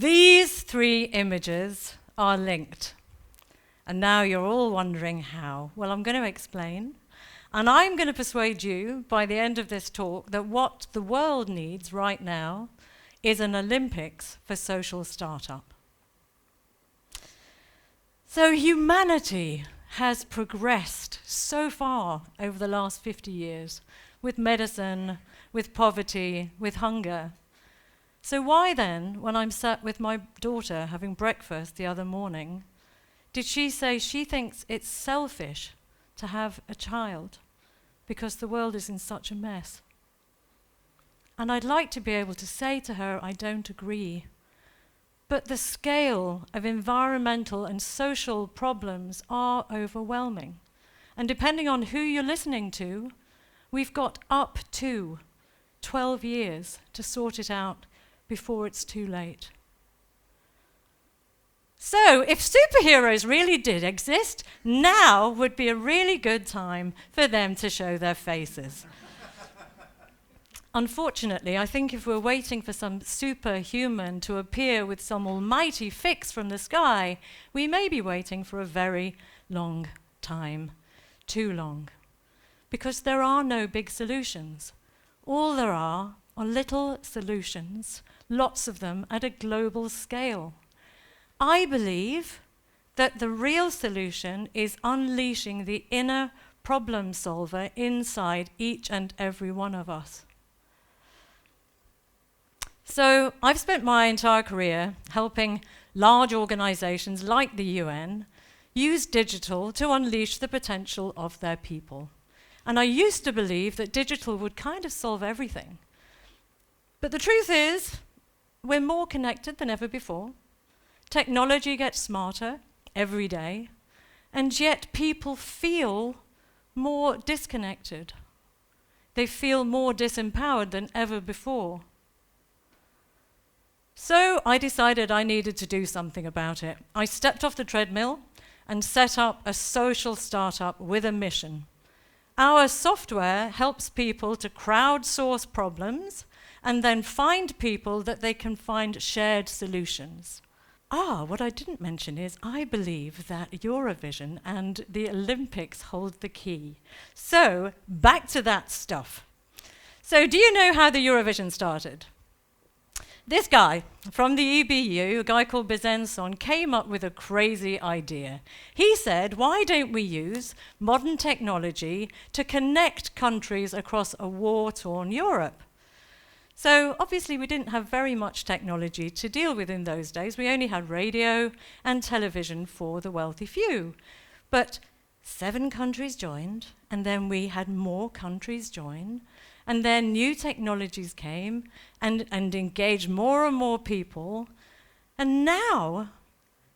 These three images are linked. And now you're all wondering how. Well, I'm going to explain. And I'm going to persuade you by the end of this talk that what the world needs right now is an Olympics for social startup. So humanity has progressed so far over the last 50 years with medicine, with poverty, with hunger. So why then, when I'm sat with my daughter having breakfast the other morning, did she say she thinks it's selfish to have a child because the world is in such a mess? And I'd like to be able to say to her, I don't agree. But the scale of environmental and social problems are overwhelming. And depending on who you're listening to, we've got up to 12 years to sort it out before it's too late. So, if superheroes really did exist, now would be a really good time for them to show their faces. Unfortunately, I think if we're waiting for some superhuman to appear with some almighty fix from the sky, we may be waiting for a very long time. Too long. Because there are no big solutions. All there are little solutions, lots of them at a global scale. I believe that the real solution is unleashing the inner problem solver inside each and every one of us. So I've spent my entire career helping large organizations like the UN use digital to unleash the potential of their people. And I used to believe that digital would kind of solve everything. But the truth is, we're more connected than ever before. Technology gets smarter every day, and yet people feel more disconnected. They feel more disempowered than ever before. So I decided I needed to do something about it. I stepped off the treadmill and set up a social startup with a mission. Our software helps people to crowdsource problems and then find people that they can find shared solutions. What I didn't mention is I believe that Eurovision and the Olympics hold the key. So, back to that stuff. So, do you know how the Eurovision started? This guy from the EBU, a guy called Bezenson, came up with a crazy idea. He said, why don't we use modern technology to connect countries across a war-torn Europe? So obviously we didn't have very much technology to deal with in those days. We only had radio and television for the wealthy few. But 7 countries joined, and then we had more countries join, and then new technologies came and engaged more and more people. And now,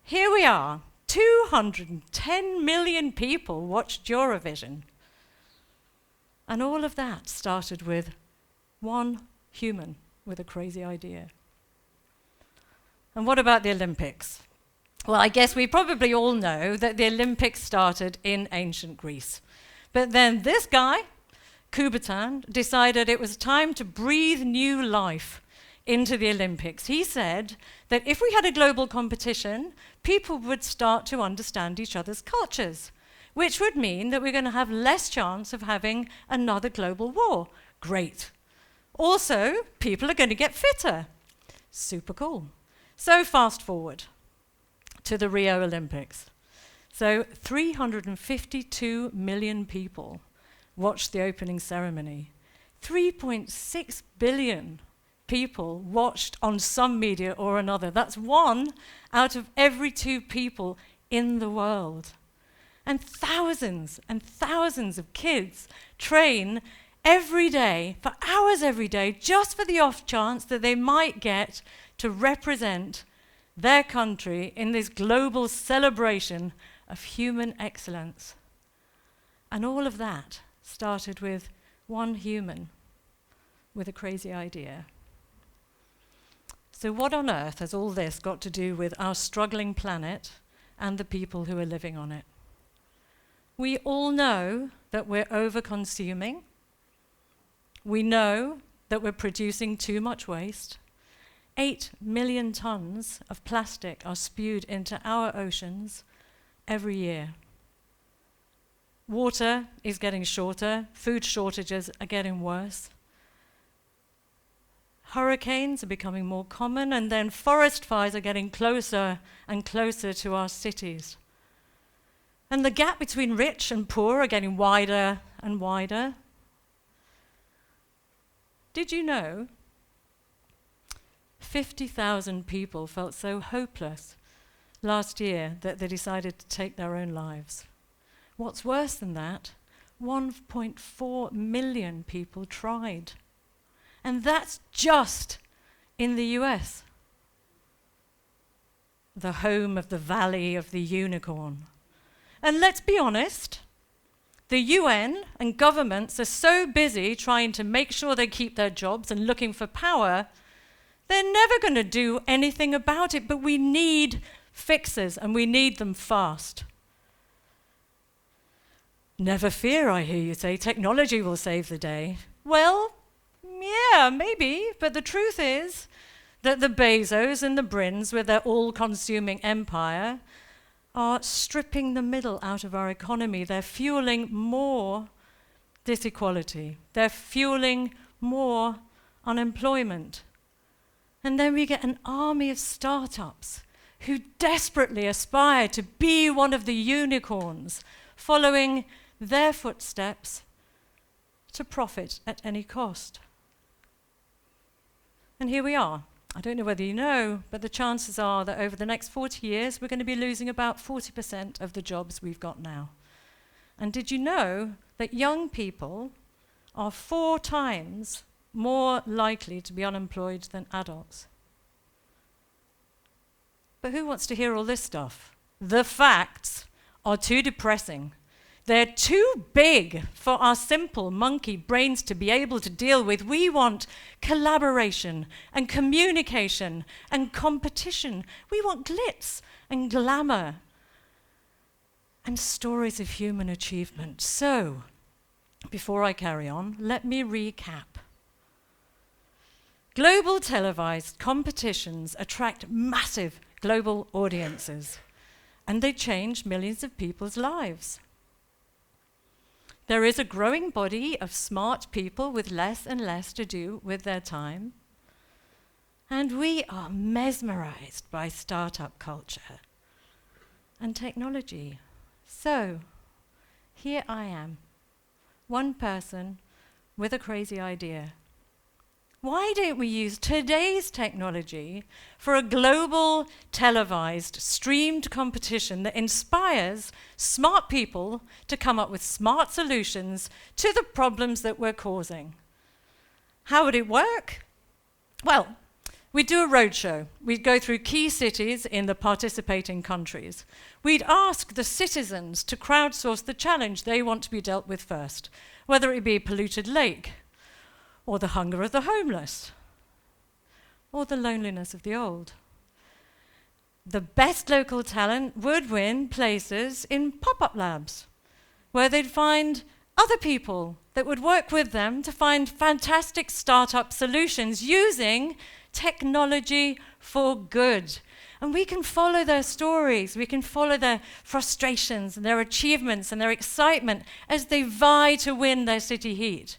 here we are, 210 million people watched Eurovision. And all of that started with one human with a crazy idea. And what about the Olympics? Well, I guess we probably all know that the Olympics started in ancient Greece. But then this guy, Coubertin, decided it was time to breathe new life into the Olympics. He said that if we had a global competition, people would start to understand each other's cultures, which would mean that we're going to have less chance of having another global war. Great. Also, people are going to get fitter. Super cool. So fast forward to the Rio Olympics. So 352 million people watched the opening ceremony. 3.6 billion people watched on some media or another. That's 1 out of every 2 people in the world. And thousands of kids train every day, for hours every day, just for the off chance that they might get to represent their country in this global celebration of human excellence. And all of that started with one human with a crazy idea. So what on earth has all this got to do with our struggling planet and the people who are living on it? We all know that we're over-consuming. We know that we're producing too much waste. 8 million tons of plastic are spewed into our oceans every year. Water is getting shorter, food shortages are getting worse. Hurricanes are becoming more common, and then forest fires are getting closer and closer to our cities. And the gap between rich and poor are getting wider and wider. Did you know 50,000 people felt so hopeless last year that they decided to take their own lives? What's worse than that, 1.4 million people tried. And that's just in the US, the home of the Valley of the Unicorn. And let's be honest, the UN and governments are so busy trying to make sure they keep their jobs and looking for power, they're never going to do anything about it. But we need fixes, and we need them fast. Never fear, I hear you say, technology will save the day. Well, yeah, maybe, but the truth is that the Bezos and the Brins, with their all-consuming empire, are stripping the middle out of our economy. They're fueling more disequality. They're fueling more unemployment. And then we get an army of startups who desperately aspire to be one of the unicorns, following their footsteps to profit at any cost. And here we are. I don't know whether you know, but the chances are that over the next 40 years, we're going to be losing about 40% of the jobs we've got now. And did you know that young people are 4 times more likely to be unemployed than adults? But who wants to hear all this stuff? The facts are too depressing. They're too big for our simple monkey brains to be able to deal with. We want collaboration and communication and competition. We want glitz and glamour and stories of human achievement. So, before I carry on, let me recap. Global televised competitions attract massive global audiences, and they change millions of people's lives. There is a growing body of smart people with less and less to do with their time. And we are mesmerized by startup culture and technology. So, here I am, one person with a crazy idea. Why don't we use today's technology for a global, televised, streamed competition that inspires smart people to come up with smart solutions to the problems that we're causing? How would it work? Well, we'd do a roadshow. We'd go through key cities in the participating countries. We'd ask the citizens to crowdsource the challenge they want to be dealt with first, whether it be a polluted lake, or the hunger of the homeless, or the loneliness of the old. The best local talent would win places in pop-up labs, where they'd find other people that would work with them to find fantastic startup solutions using technology for good. And we can follow their stories, we can follow their frustrations and their achievements and their excitement as they vie to win their city heat.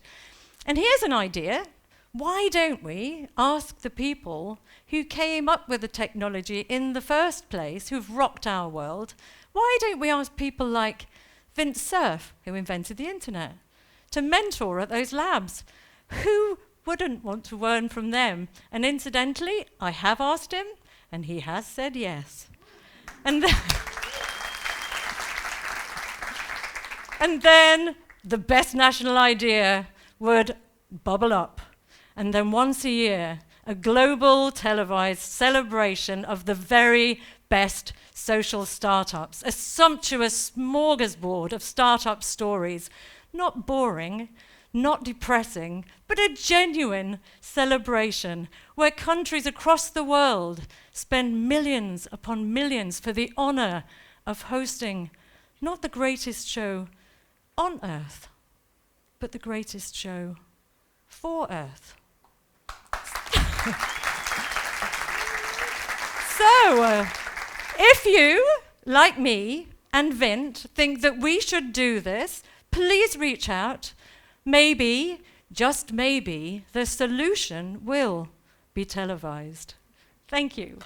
And here's an idea. Why don't we ask the people who came up with the technology in the first place, who've rocked our world, why don't we ask people like Vint Cerf, who invented the internet, to mentor at those labs? Who wouldn't want to learn from them? And incidentally, I have asked him, and he has said yes. And then the best national idea would bubble up. And then once a year, a global televised celebration of the very best social startups, a sumptuous smorgasbord of startup stories, not boring, not depressing, but a genuine celebration where countries across the world spend millions upon millions for the honor of hosting not the greatest show on Earth, but the greatest show for Earth. So, if you, like me and Vint, think that we should do this, please reach out. Maybe, just maybe, the solution will be televised. Thank you.